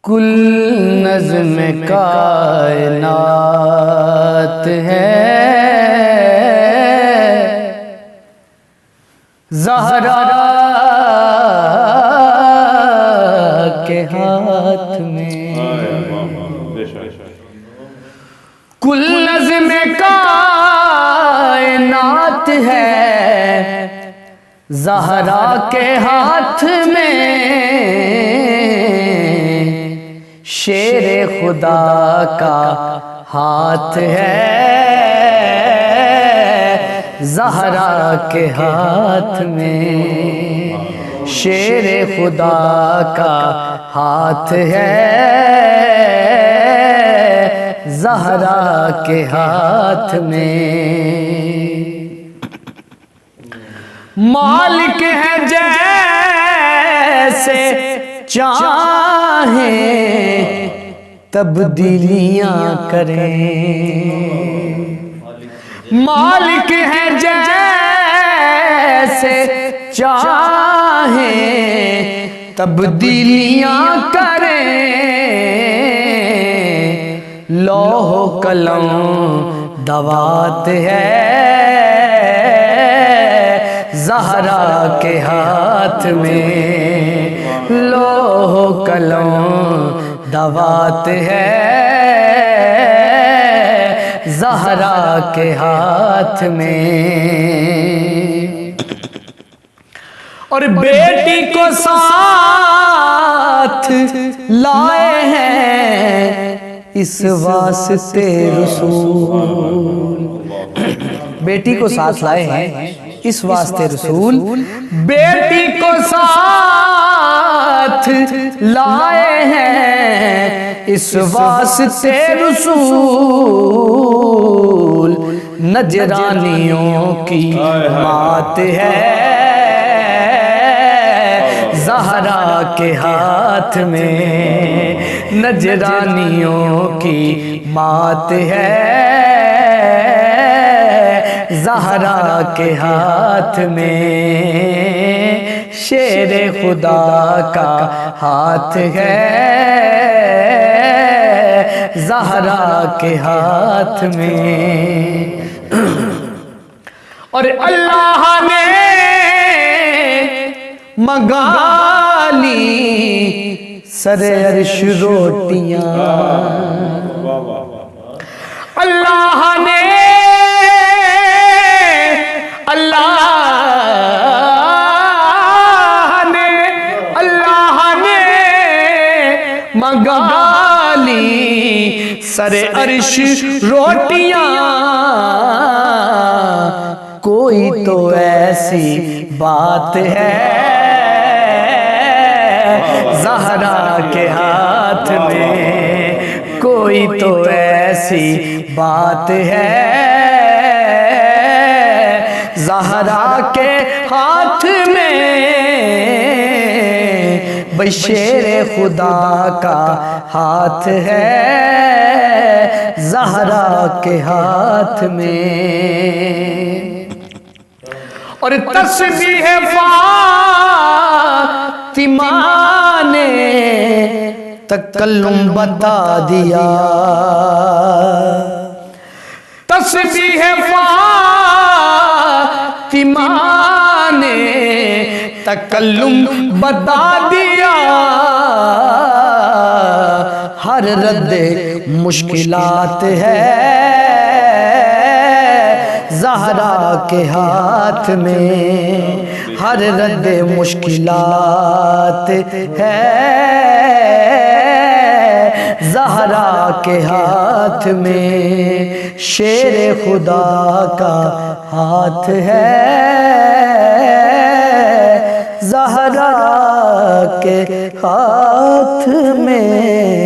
کل نظم کائنات ہے زہرا کے ہاتھ میں، کل نظم کائنات ہے زہرا کے ہاتھ میں، شیر خدا کا ہاتھ ہے زہرا کے ہاتھ میں، شیر خدا کا ہاتھ ہے زہرا کے ہاتھ میں، مالک ہے جیسے چاہیں تبدیلیاں کریں، مالک ہے جیسے چاہیں تبدیلیاں کریں، لوح و قلم دوات ہے زہرا کے ہاتھ میں، لوح و قلم دوات ہے زہرا کے ہاتھ میں، اور بیٹی کو ساتھ لائے ہیں اس واسطے رسول، بیٹی کو ساتھ لائے ہیں اس واسطے رسول، بیٹی کو ساتھ لائے ہیں اس واسطے رسول، نجرانیوں کی بات ہے زہرا کے ہاتھ میں، نجرانیوں کی بات ہے زہرا کے ہاتھ میں، شیر خدا کا ہاتھ ہے زہرا کے ہاتھ میں، اور اللہ نے منگا لی سر عرش روٹیاں، اللہ نے منگا لی سر عرش روٹیاں، کوئی تو ایسی بات ہے زہرا کے ہاتھ میں، کوئی تو ایسی بات ہے زہرا کے ہاتھ میں، بھئی شیر خدا کا ہاتھ ہے زہرا کے ہاتھ میں، اور تسبیح فاطمہ نے تکلم بتا دیا، تسبیح فاطمہ نے تکلم بتا دیا، ہر رد مشکلات ہے زہرا کے ہاتھ میں، ہر رد مشکلات ہے زہرا کے ہاتھ میں، شیر خدا کا ہاتھ ہے زہرا کے ہاتھ میں۔